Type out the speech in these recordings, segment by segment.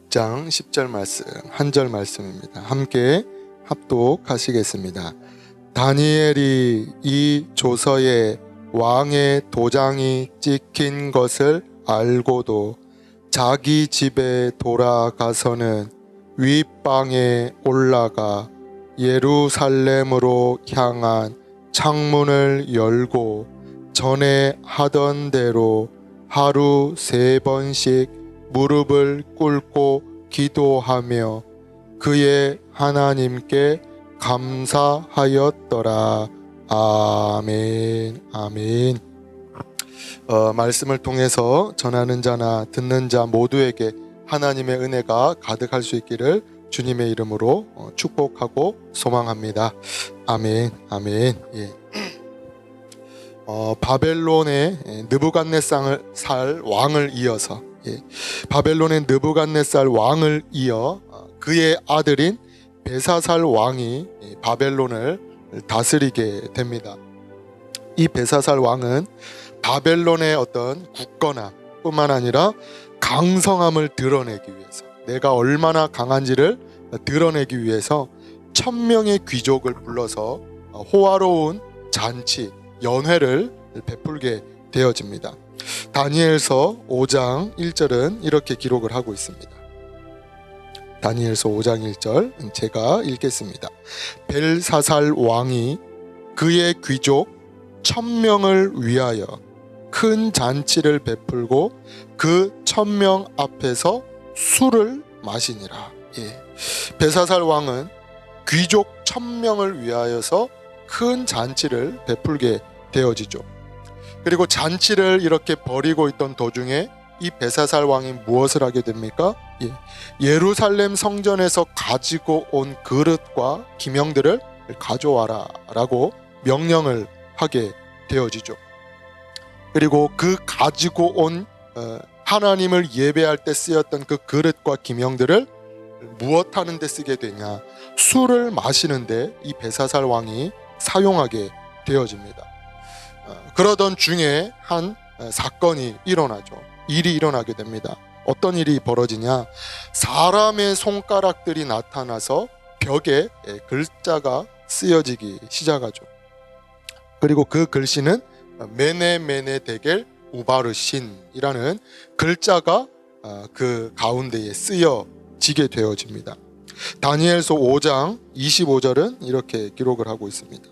6장 10절 말씀, 한 절 말씀입니다. 함께 합독하시겠습니다. 다니엘이 이 조서에 왕의 도장이 찍힌 것을 알고도 자기 집에 돌아가서는 윗방에 올라가 예루살렘으로 향한 창문을 열고 전에 하던 대로 하루 3번씩 무릎을 꿇고 기도하며 그의 하나님께 감사하였더라. 아멘. 아멘. 말씀을 통해서 전하는 자나 듣는 자 모두에게 하나님의 은혜가 가득할 수 있기를 주님의 이름으로 축복하고 소망합니다. 아멘. 아멘. 예. 바벨론의 느부갓네살 왕을 이어서 바벨론의 느부갓네살 왕을 이어 그의 아들인 벨사살 왕이 바벨론을 다스리게 됩니다. 이 벨사살 왕은 바벨론의 어떤 굳건함 뿐만 아니라 강성함을 드러내기 위해서, 내가 얼마나 강한지를 드러내기 위해서 1000명의 귀족을 불러서 호화로운 잔치, 연회를 베풀게 되어집니다. 다니엘서 5장 1절은 이렇게 기록을 하고 있습니다. 다니엘서 5장 1절 제가 읽겠습니다. 벨사살 왕이 그의 귀족 1000명을 위하여 큰 잔치를 베풀고 그 1000명 앞에서 술을 마시니라. 벨사살 왕은 귀족 1000명을 위하여서 큰 잔치를 베풀게 되어지죠. 그리고 잔치를 이렇게 벌이고 있던 도중에 이 벨사살 왕이 무엇을 하게 됩니까? 예루살렘 성전에서 가지고 온 그릇과 기명들을 가져와라 라고 명령을 하게 되어지죠. 그리고 그 가지고 온 하나님을 예배할 때 쓰였던 그 그릇과 기명들을 무엇 하는 데 쓰게 되냐? 술을 마시는데 이 벨사살 왕이 사용하게 되어집니다. 그러던 중에 한 사건이 일어나죠. 일이 일어나게 됩니다. 어떤 일이 벌어지냐? 사람의 손가락들이 나타나서 벽에 글자가 쓰여지기 시작하죠. 그리고 그 글씨는 메네 데겔 우바르신이라는 글자가 그 가운데에 쓰여지게 되어집니다. 다니엘서 5장 25절은 이렇게 기록을 하고 있습니다.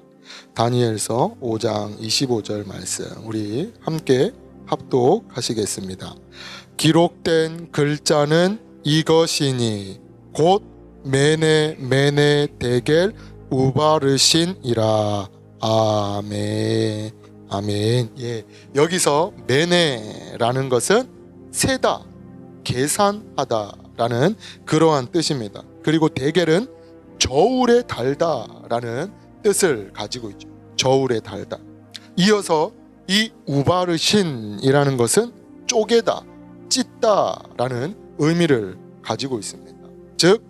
다니엘서 5장 25절 말씀 우리 함께 합독하시겠습니다. 기록된 글자는 이것이니 곧 메네 데겔 우바르신이라. 아멘. 아멘. 여기서 메네라는 것은 세다, 계산하다라는 그러한 뜻입니다. 그리고 데겔은 저울에 달다라는 뜻을 가지고 있죠. 저울에 달다. 이어서 이 우바르신이라는 것은 쪼개다, 찢다라는 의미를 가지고 있습니다. 즉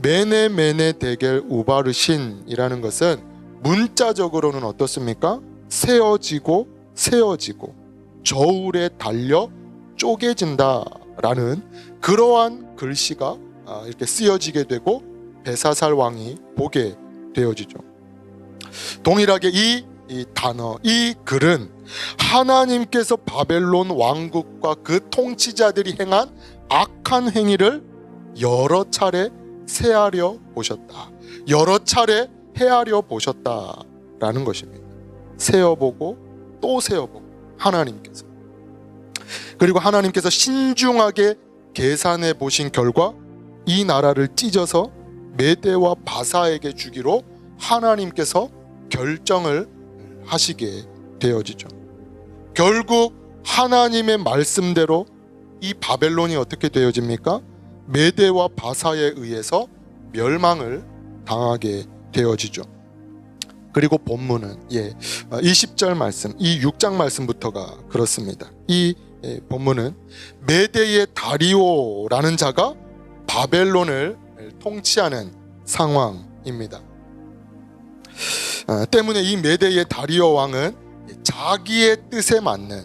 메네 데겔 우바르신이라는 것은 문자적으로는 어떻습니까? 세어지고 저울에 달려 쪼개진다라는 그러한 글씨가 이렇게 쓰여지게 되고 벨사살 왕이 보게 되어지죠. 동일하게 이 단어, 이 글은 하나님께서 바벨론 왕국과 그 통치자들이 행한 악한 행위를 여러 차례 세하려 보셨다, 여러 차례 헤아려 보셨다라는 것입니다. 세어보고 또 세어보고 하나님께서, 그리고 하나님께서 신중하게 계산해 보신 결과 이 나라를 찢어서 메대와 바사에게 주기로 하나님께서 결정을 하시게 되어지죠. 결국 하나님의 말씀대로 이 바벨론이 어떻게 되어집니까? 메대와 바사에 의해서 멸망을 당하게 되어지죠. 그리고 본문은 20절 말씀, 이 6장 말씀부터가 그렇습니다. 이 본문은 메대의 다리오라는 자가 바벨론을 통치하는 상황입니다. 때문에 이 메대의 다리오 왕은 자기의 뜻에 맞는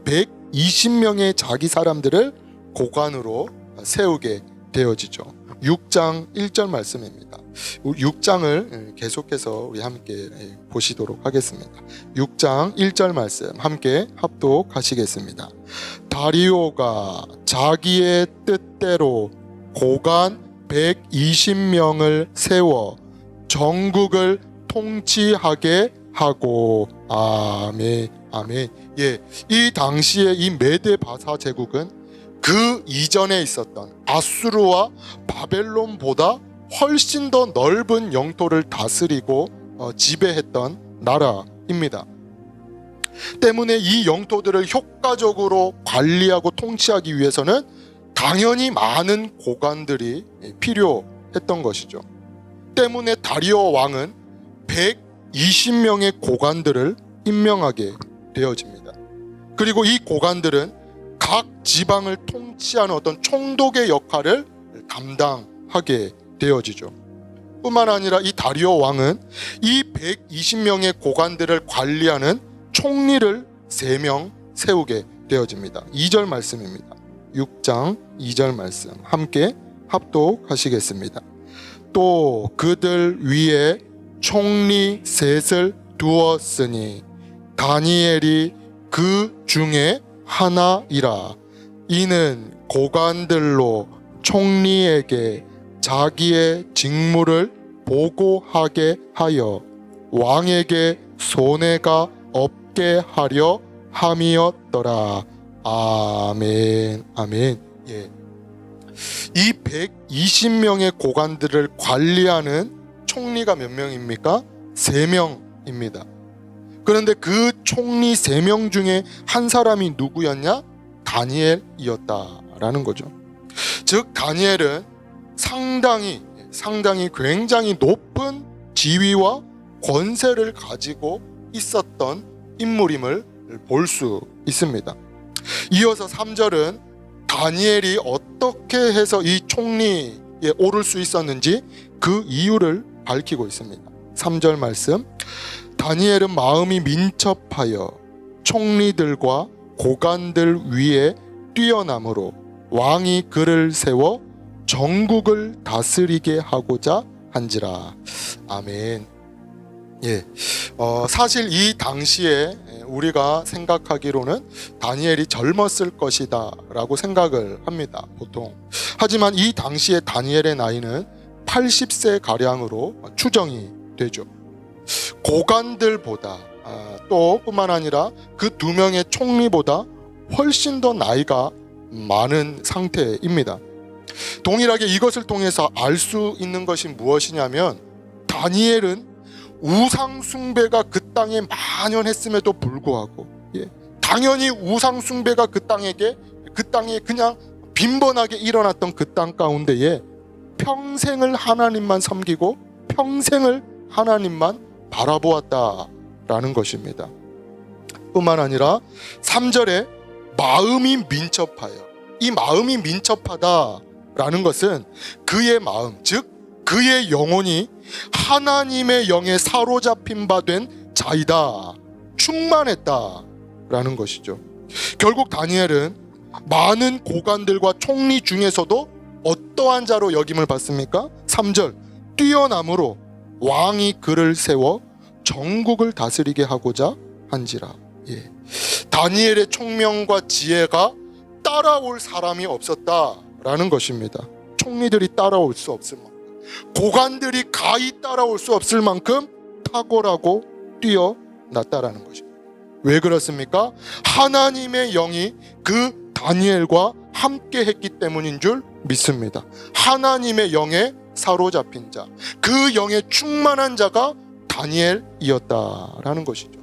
120명의 자기 사람들을 고관으로 세우게 되어지죠. 6장 1절 말씀입니다. 6장을 계속해서 우리 함께 보시도록 하겠습니다. 6장 1절 말씀 함께 합독하시겠습니다. 다리오가 자기의 뜻대로 고관 120명을 세워 전국을 통치하게 하고. 아멘. 아멘. 예, 이 당시에 이 메데 바사 제국은 그 이전에 있었던 아수르와 바벨론보다 훨씬 더 넓은 영토를 다스리고 지배했던 나라입니다. 때문에 이 영토들을 효과적으로 관리하고 통치하기 위해서는 당연히 많은 고관들이 필요했던 것이죠. 때문에 다리오 왕은 120명의 고관들을 임명하게 되어집니다. 그리고 이 고관들은 각 지방을 통치하는 어떤 총독의 역할을 담당하게 되어지죠. 뿐만 아니라 이 다리오 왕은 이 120명의 고관들을 관리하는 총리를 3명 세우게 되어집니다. 2절 말씀입니다. 6장 2절 말씀 함께 합독하시겠습니다. 또 그들 위에 총리 셋을 두었으니 다니엘이 그 중에 하나이라. 이는 고관들로 총리에게 자기의 직무를 보고하게 하여 왕에게 손해가 없게 하려 함이었더라. 아멘. 아멘. 예. 이 120명의 고관들을 관리하는 총리가 몇 명입니까? 3명입니다. 그런데 그 총리 3명 중에 한 사람이 누구였냐? 다니엘이었다라는 거죠. 즉 다니엘은 상당히 굉장히 높은 지위와 권세를 가지고 있었던 인물임을 볼 수 있습니다. 이어서 3절은 다니엘이 어떻게 해서 이 총리에 오를 수 있었는지 그 이유를 밝히고 있습니다. 3절 말씀, 다니엘은 마음이 민첩하여 총리들과 고관들 위에 뛰어남으로 왕이 그를 세워 전국을 다스리게 하고자 한지라. 아멘. 예, 사실 이 당시에 우리가 생각하기로는 다니엘이 젊었을 것이다 라고 생각을 합니다, 보통. 하지만 이 당시에 다니엘의 나이는 80세 가량으로 추정이 되죠. 고관들보다 또 뿐만 아니라 그 2명의 총리보다 훨씬 더 나이가 많은 상태입니다. 동일하게 이것을 통해서 알 수 있는 것이 무엇이냐면 다니엘은 우상 숭배가 그 땅에 만연했음에도 불구하고 당연히 우상 숭배가 그 땅에 그냥 빈번하게 일어났던 그 땅 가운데에 평생을 하나님만 섬기고 평생을 하나님만 바라보았다라는 것입니다. 뿐만 아니라 3절에 마음이 민첩하여, 이 마음이 민첩하다라는 것은 그의 마음, 즉 그의 영혼이 하나님의 영에 사로잡힌 바 된 자이다, 충만했다라는 것이죠. 결국 다니엘은 많은 고관들과 총리 중에서도 어떠한 자로 여김을 받습니까? 3절, 뛰어남으로 왕이 그를 세워 전국을 다스리게 하고자 한지라. 다니엘의 총명과 지혜가 따라올 사람이 없었다라는 것입니다. 총리들이 따라올 수 없을 만큼, 고관들이 가히 따라올 수 없을 만큼 탁월하고 뛰어났다라는 것입니다. 왜 그렇습니까? 하나님의 영이 그 다니엘과 함께 했기 때문인 줄 믿습니다. 하나님의 영에 사로잡힌 자, 그 영에 충만한 자가 다니엘이었다라는 것이죠.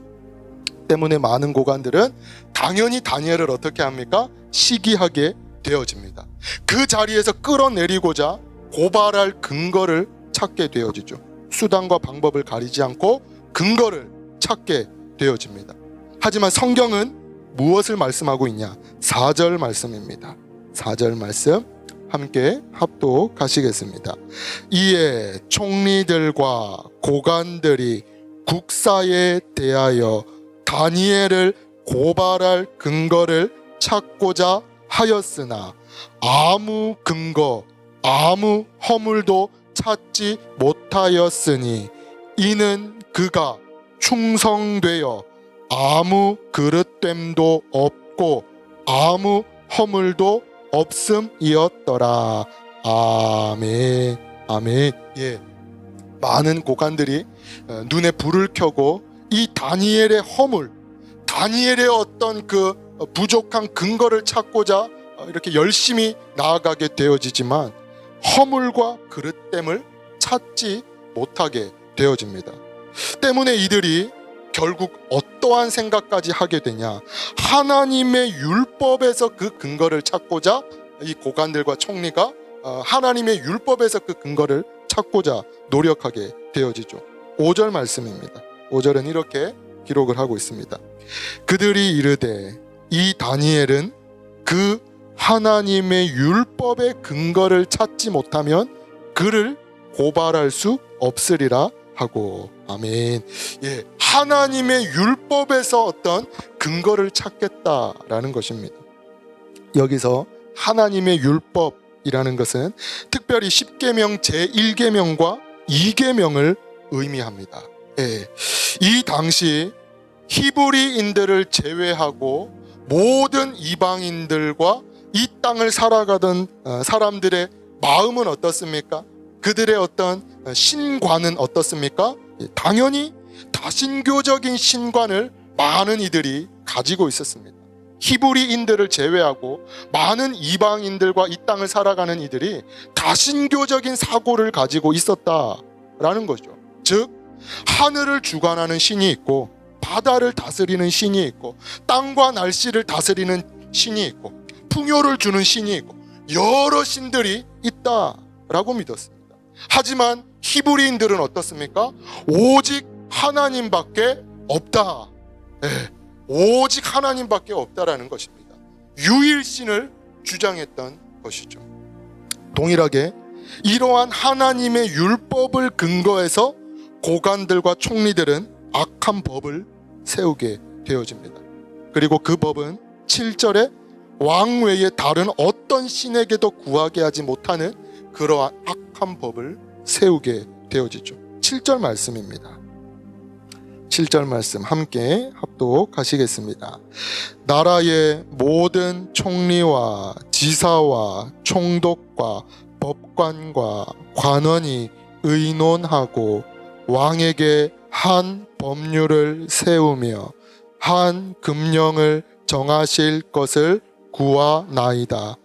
때문에 많은 고관들은 당연히 다니엘을 어떻게 합니까? 시기하게 되어집니다. 그 자리에서 끌어내리고자 고발할 근거를 찾게 되어지죠. 수단과 방법을 가리지 않고 근거를 찾게 되어집니다. 하지만 성경은 무엇을 말씀하고 있냐? 4절 말씀입니다. 4절 말씀 함께 합독하시겠습니다. 이에 총리들과 고관들이 국사에 대하여 다니엘을 고발할 근거를 찾고자 하였으나 아무 근거, 아무 허물도 찾지 못하였으니 이는 그가 충성되어 아무 그릇됨도 없고 아무 허물도 없음이었더라. 아멘. 아멘. 예. 많은 고관들이 눈에 불을 켜고 이 다니엘의 허물, 다니엘의 어떤 그 부족한 근거를 찾고자 이렇게 열심히 나아가게 되어지지만 허물과 그릇됨을 찾지 못하게 되어집니다. 때문에 이들이 결국 어떠한 생각까지 하게 되냐, 하나님의 율법에서 그 근거를 찾고자 이 고관들과 총리가 하나님의 율법에서 그 근거를 찾고자 노력하게 되어지죠. 5절 말씀입니다. 5절은 이렇게 기록을 하고 있습니다. 그들이 이르되 이 다니엘은 그 하나님의 율법의 근거를 찾지 못하면 그를 고발할 수 없으리라 하고. 아멘. 예, 하나님의 율법에서 어떤 근거를 찾겠다라는 것입니다. 여기서 하나님의 율법이라는 것은 특별히 10계명 제1계명과 2계명을 의미합니다. 예, 이 당시 히브리인들을 제외하고 모든 이방인들과 이 땅을 살아가던 사람들의 마음은 어떻습니까? 그들의 어떤 신관은 어떻습니까? 당연히 다신교적인 신관을 많은 이들이 가지고 있었습니다. 히브리인들을 제외하고 많은 이방인들과 이 땅을 살아가는 이들이 다신교적인 사고를 가지고 있었다라는 거죠. 즉 하늘을 주관하는 신이 있고 바다를 다스리는 신이 있고 땅과 날씨를 다스리는 신이 있고 풍요를 주는 신이 있고 여러 신들이 있다라고 믿었습니다. 하지만 히브리인들은 어떻습니까? 오직 하나님밖에 없다. 네, 오직 하나님밖에 없다라는 것입니다. 유일신을 주장했던 것이죠. 동일하게 이러한 하나님의 율법을 근거해서 고관들과 총리들은 악한 법을 세우게 되어집니다. 그리고 그 법은 7절에 왕 외에 다른 어떤 신에게도 구하게 하지 못하는 그러한 악한 법을 세우게 되어지죠. 7절 말씀입니다. 7절 말씀 함께 합독하시겠습니다. 나라의 모든 총리와 지사와 총독과 법관과 관원이 의논하고 왕에게 한 법률을 세우며 한 금령을 정하실 것을 구하나이다.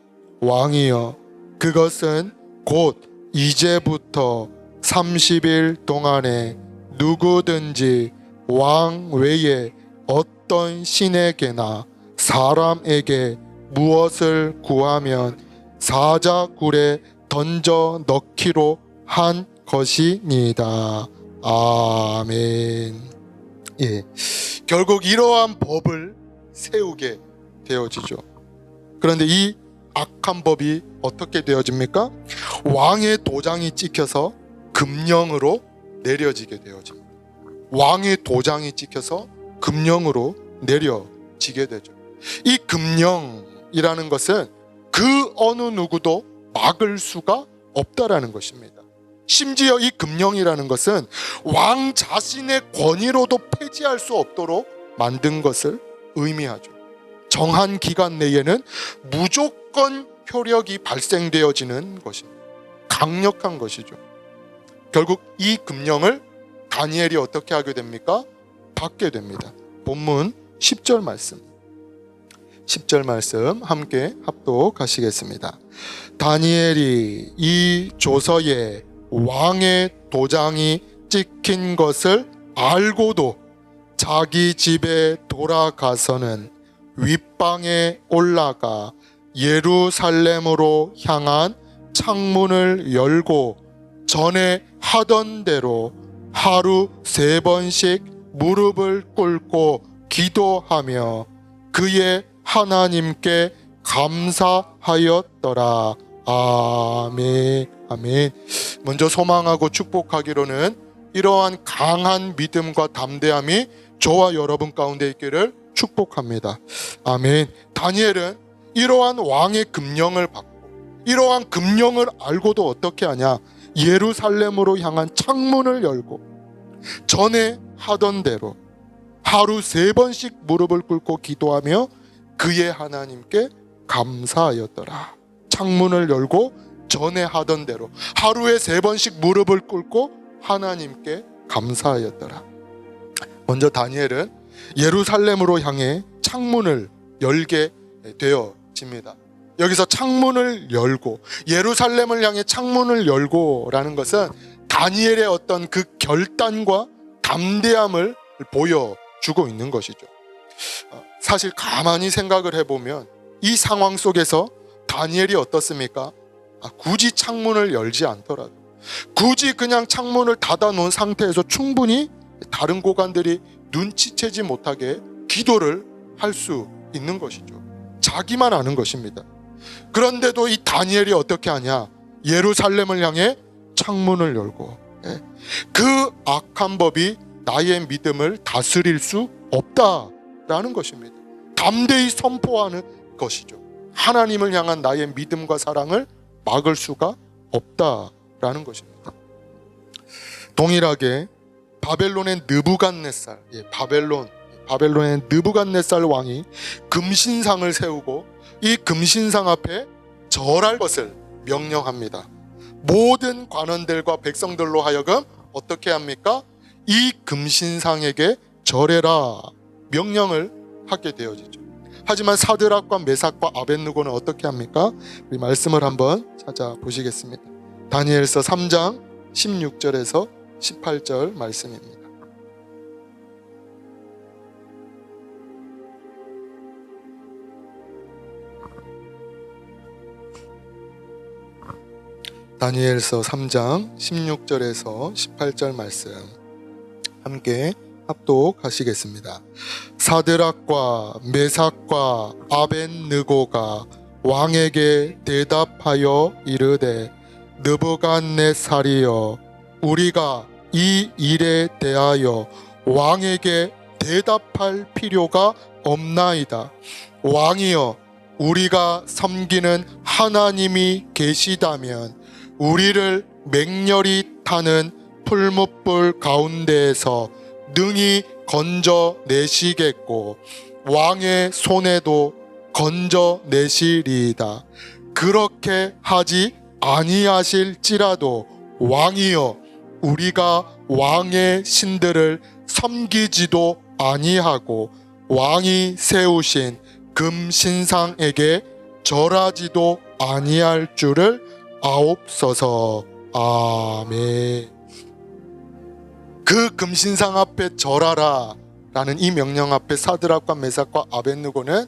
왕이여, 그것은 곧 이제부터 30일 동안에 누구든지 왕 외에 어떤 신에게나 사람에게 무엇을 구하면 사자굴에 던져 넣기로 한 것이니이다. 아멘. 예, 결국 이러한 법을 세우게 되어지죠. 그런데 이 악한 법이 어떻게 되어집니까? 왕의 도장이 찍혀서 금령으로 내려지게 되어집니다. 왕의 도장이 찍혀서 금령으로 내려지게 되죠. 이 금령이라는 것은 그 어느 누구도 막을 수가 없다라는 것입니다. 심지어 이 금령이라는 것은 왕 자신의 권위로도 폐지할 수 없도록 만든 것을 의미하죠. 정한 기간 내에는 무조건 효력이 발생되어지는 것입니다. 강력한 것이죠. 결국 이 금령을 다니엘이 어떻게 하게 됩니까? 받게 됩니다. 본문 10절 말씀. 10절 말씀 함께 합독하시겠습니다. 다니엘이 이 조서에 왕의 도장이 찍힌 것을 알고도 자기 집에 돌아가서는 윗방에 올라가 예루살렘으로 향한 창문을 열고 전에 하던 대로 하루 3번씩 무릎을 꿇고 기도하며 그의 하나님께 감사하였더라. 아멘. 아멘. 먼저 소망하고 축복하기로는 이러한 강한 믿음과 담대함이 저와 여러분 가운데 있기를 축복합니다. 아멘. 다니엘은 이러한 왕의 금령을 받고 이러한 금령을 알고도 어떻게 하냐? 예루살렘으로 향한 창문을 열고 전에 하던 대로 하루 3번씩 무릎을 꿇고 기도하며 그의 하나님께 감사하였더라. 창문을 열고 전에 하던 대로 하루에 3번씩 무릎을 꿇고 하나님께 감사하였더라. 먼저 다니엘은 예루살렘으로 향해 창문을 열게 되어집니다. 여기서 창문을 열고, 예루살렘을 향해 창문을 열고라는 것은 다니엘의 어떤 그 결단과 담대함을 보여주고 있는 것이죠. 사실 가만히 생각을 해보면 이 상황 속에서 다니엘이 어떻습니까? 굳이 창문을 열지 않더라도, 굳이 그냥 창문을 닫아 놓은 상태에서 충분히 다른 고관들이 눈치채지 못하게 기도를 할 수 있는 것이죠. 자기만 아는 것입니다. 그런데도 이 다니엘이 어떻게 하냐? 예루살렘을 향해 창문을 열고, 그 악한 법이 나의 믿음을 다스릴 수 없다라는 것입니다. 담대히 선포하는 것이죠. 하나님을 향한 나의 믿음과 사랑을 막을 수가 없다라는 것입니다. 동일하게 바벨론의 느부갓네살, 바벨론의 느부갓네살 왕이 금신상을 세우고 이 금신상 앞에 절할 것을 명령합니다. 모든 관원들과 백성들로 하여금 어떻게 합니까? 이 금신상에게 절해라 명령을 하게 되어지죠. 하지만 사드락과 메삭과 아벳느고는 어떻게 합니까? 우리 말씀을 한번 찾아보시겠습니다. 다니엘서 3장 16절에서 18절 말씀입니다. 다니엘서 3장 16절에서 18절 말씀 함께 합독하시겠습니다. 사드락과 메삭과 아벳느고가 왕에게 대답하여 이르되, 느부갓네살이여, 우리가 이 일에 대하여 왕에게 대답할 필요가 없나이다. 왕이여, 우리가 섬기는 하나님이 계시다면 우리를 맹렬히 타는 풀무불 가운데에서 능히 건져내시겠고 왕의 손에도 건져내시리이다. 그렇게 하지 아니하실지라도 왕이여, 우리가 왕의 신들을 섬기지도 아니하고 왕이 세우신 금신상에게 절하지도 아니할 줄을 아옵소서. 아멘. 그 금신상 앞에 절하라 라는 이 명령 앞에 사드락과 메삭과 아벳느고는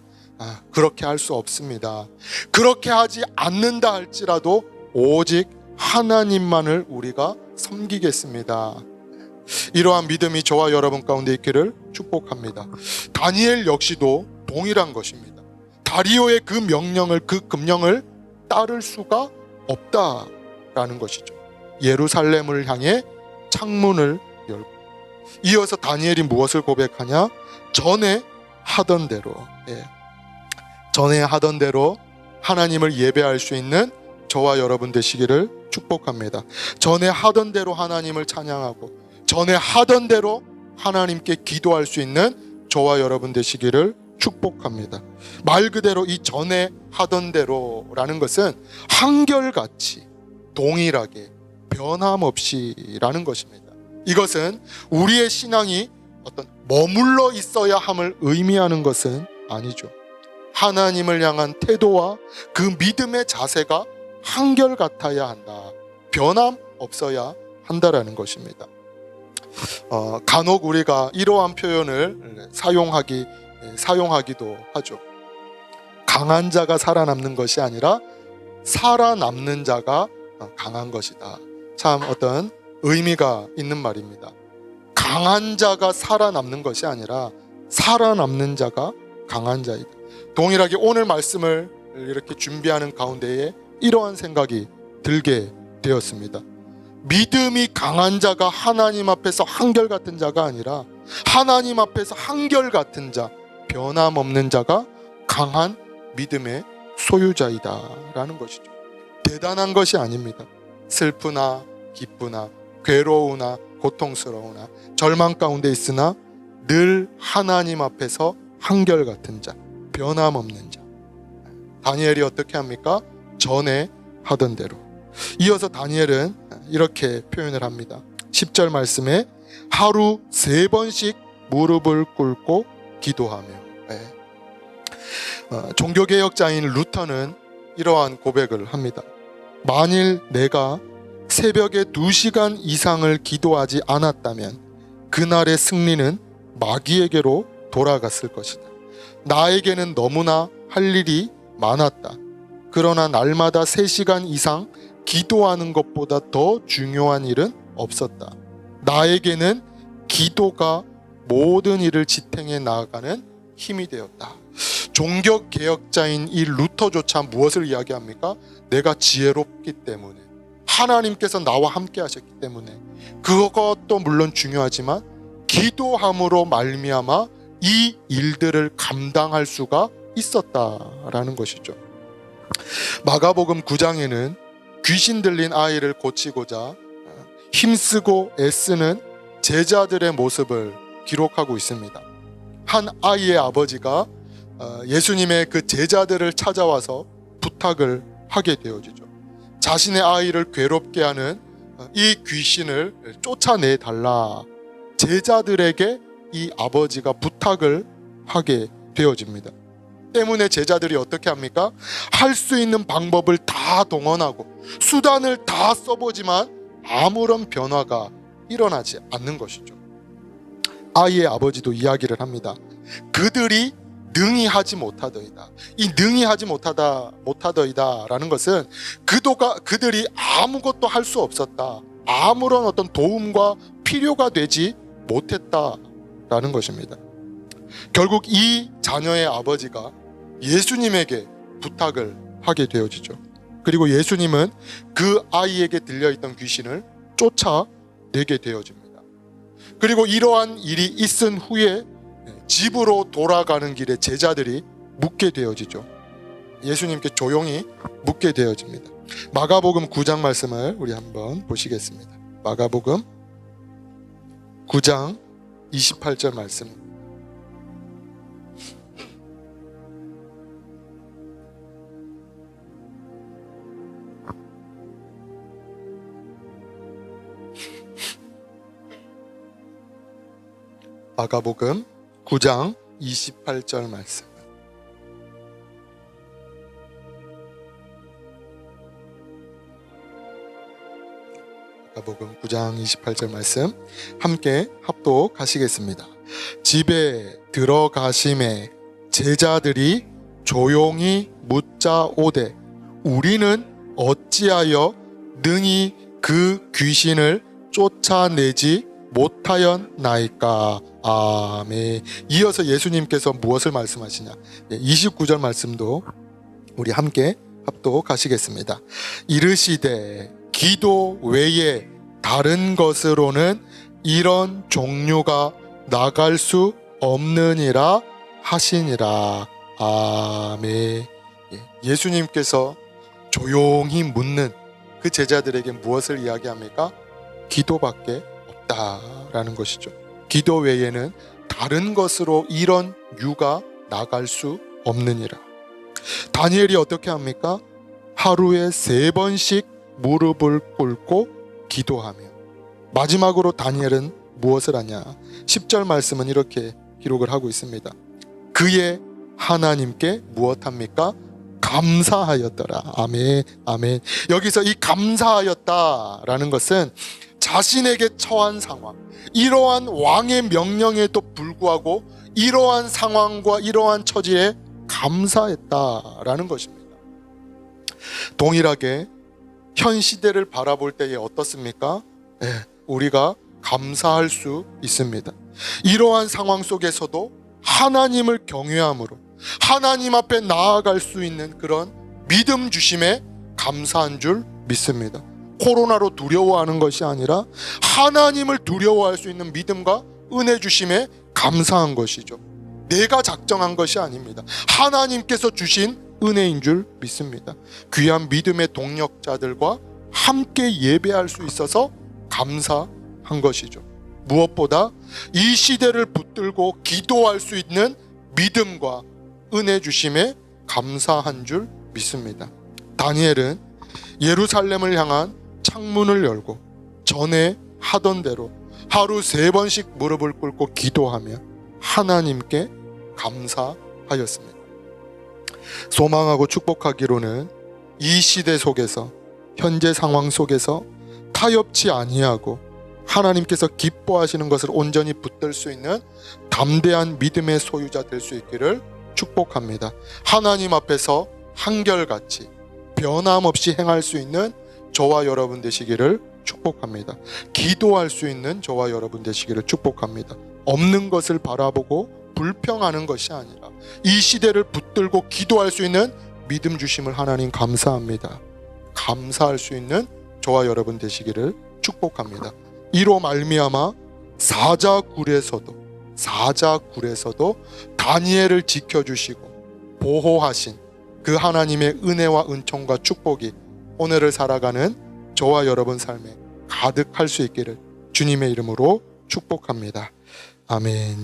그렇게 할 수 없습니다. 그렇게 하지 않는다 할지라도 오직 하나님만을 우리가 섬기겠습니다. 이러한 믿음이 저와 여러분 가운데 있기를 축복합니다. 다니엘 역시도 동일한 것입니다. 다리오의 그 명령을, 그 금령을 따를 수가 없다라는 것이죠. 예루살렘을 향해 창문을 열고, 이어서 다니엘이 무엇을 고백하냐? 전에 하던 대로, 전에 하던 대로 하나님을 예배할 수 있는 저와 여러분 되시기를 축복합니다. 전에 하던 대로 하나님을 찬양하고 전에 하던 대로 하나님께 기도할 수 있는 저와 여러분 되시기를 축복합니다. 말 그대로 이 전에 하던 대로라는 것은 한결같이 동일하게 변함없이라는 것입니다. 이것은 우리의 신앙이 어떤 머물러 있어야 함을 의미하는 것은 아니죠. 하나님을 향한 태도와 그 믿음의 자세가 한결같아야 한다. 변함없어야 한다라는 것입니다. 간혹 우리가 이러한 표현을 사용하기도 하죠. 강한 자가 살아남는 것이 아니라 살아남는 자가 강한 것이다. 참 어떤 의미가 있는 말입니다. 강한 자가 살아남는 것이 아니라 살아남는 자가 강한 자이다. 동일하게 오늘 말씀을 이렇게 준비하는 가운데에 이러한 생각이 들게 되었습니다. 믿음이 강한 자가 하나님 앞에서 한결같은 자가 아니라 하나님 앞에서 한결같은 자, 변함없는 자가 강한 믿음의 소유자이다라는 것이죠. 대단한 것이 아닙니다. 슬프나 기쁘나 괴로우나 고통스러우나 절망 가운데 있으나 늘 하나님 앞에서 한결같은 자, 변함없는 자. 다니엘이 어떻게 합니까? 전에 하던 대로. 이어서 다니엘은 이렇게 표현을 합니다. 10절 말씀에 하루 3번씩 무릎을 꿇고 기도하며. 종교개혁자인 루터는 이러한 고백을 합니다. 만일 내가 새벽에 2시간 이상을 기도하지 않았다면 그날의 승리는 마귀에게로 돌아갔을 것이다. 나에게는 너무나 할 일이 많았다. 그러나 날마다 3시간 이상 기도하는 것보다 더 중요한 일은 없었다. 나에게는 기도가 모든 일을 지탱해 나아가는 힘이 되었다. 종교개혁자인 이 루터조차 무엇을 이야기합니까? 내가 지혜롭기 때문에, 하나님께서 나와 함께 하셨기 때문에, 그것도 물론 중요하지만 기도함으로 말미암아 이 일들을 감당할 수가 있었다라는 것이죠. 마가복음 9장에는 귀신 들린 아이를 고치고자 힘쓰고 애쓰는 제자들의 모습을 기록하고 있습니다. 한 아이의 아버지가 예수님의 그 제자들을 찾아와서 부탁을 하게 되어지죠. 자신의 아이를 괴롭게 하는 이 귀신을 쫓아내 달라 제자들에게 이 아버지가 부탁을 하게 되어집니다. 때문에 제자들이 어떻게 합니까? 할 수 있는 방법을 다 동원하고 수단을 다 써보지만 아무런 변화가 일어나지 않는 것이죠. 아이의 아버지도 이야기를 합니다. 그들이 능히 하지 못하더이다. 이 능히 하지 못하더이다 라는 것은 그들이 아무것도 할 수 없었다. 아무런 어떤 도움과 필요가 되지 못했다라는 것입니다. 결국 이 자녀의 아버지가 예수님에게 부탁을 하게 되어지죠. 그리고 예수님은 그 아이에게 들려있던 귀신을 쫓아내게 되어집니다. 그리고 이러한 일이 있은 후에 집으로 돌아가는 길에 제자들이 묻게 되어지죠. 예수님께 조용히 묻게 되어집니다. 마가복음 9장 말씀을 우리 한번 보시겠습니다. 마가복음 9장 28절 말씀. 마가복음 9장 28절 말씀. 마가복음 9장 28절 말씀 함께 합독하시겠습니다. 집에 들어가심에 제자들이 조용히 묻자 오되 우리는 어찌하여 능히 그 귀신을 쫓아내지 못하였나이까. 아멘. 이어서 예수님께서 무엇을 말씀하시냐? 29절 말씀도 우리 함께 합독하시겠습니다. 이르시되 기도 외에 다른 것으로는 이런 종류가 나갈 수 없느니라 하시니라. 아멘. 예수님께서 조용히 묻는 그 제자들에게 무엇을 이야기합니까? 기도밖에 없다라는 것이죠. 기도 외에는 다른 것으로 이런 유가 나갈 수 없느니라. 다니엘이 어떻게 합니까? 하루에 3번씩 무릎을 꿇고 기도하며. 마지막으로 다니엘은 무엇을 하냐? 10절 말씀은 이렇게 기록을 하고 있습니다. 그의 하나님께 무엇합니까? 감사하였더라. 아멘, 아멘. 여기서 이 감사하였다라는 것은 자신에게 처한 상황, 이러한 왕의 명령에도 불구하고 이러한 상황과 이러한 처지에 감사했다라는 것입니다. 동일하게 현 시대를 바라볼 때에 어떻습니까? 우리가 감사할 수 있습니다. 이러한 상황 속에서도 하나님을 경외함으로 하나님 앞에 나아갈 수 있는 그런 믿음 주심에 감사한 줄 믿습니다. 코로나로 두려워하는 것이 아니라 하나님을 두려워할 수 있는 믿음과 은혜 주심에 감사한 것이죠. 내가 작정한 것이 아닙니다. 하나님께서 주신 은혜인 줄 믿습니다. 귀한 믿음의 동력자들과 함께 예배할 수 있어서 감사한 것이죠. 무엇보다 이 시대를 붙들고 기도할 수 있는 믿음과 은혜 주심에 감사한 줄 믿습니다. 다니엘은 예루살렘을 향한 창문을 열고 전에 하던 대로 하루 3번씩 무릎을 꿇고 기도하며 하나님께 감사하였습니다. 소망하고 축복하기로는 이 시대 속에서, 현재 상황 속에서 타협치 아니하고 하나님께서 기뻐하시는 것을 온전히 붙들 수 있는 담대한 믿음의 소유자 될 수 있기를 축복합니다. 하나님 앞에서 한결같이 변함없이 행할 수 있는 저와 여러분 되시기를 축복합니다. 기도할 수 있는 저와 여러분 되시기를 축복합니다. 없는 것을 바라보고 불평하는 것이 아니라 이 시대를 붙들고 기도할 수 있는 믿음 주심을 하나님 감사합니다. 감사할 수 있는 저와 여러분 되시기를 축복합니다. 이로 말미암아 사자굴에서도 다니엘을 지켜주시고 보호하신 그 하나님의 은혜와 은총과 축복이 오늘을 살아가는 저와 여러분 삶에 가득할 수 있기를 주님의 이름으로 축복합니다. 아멘.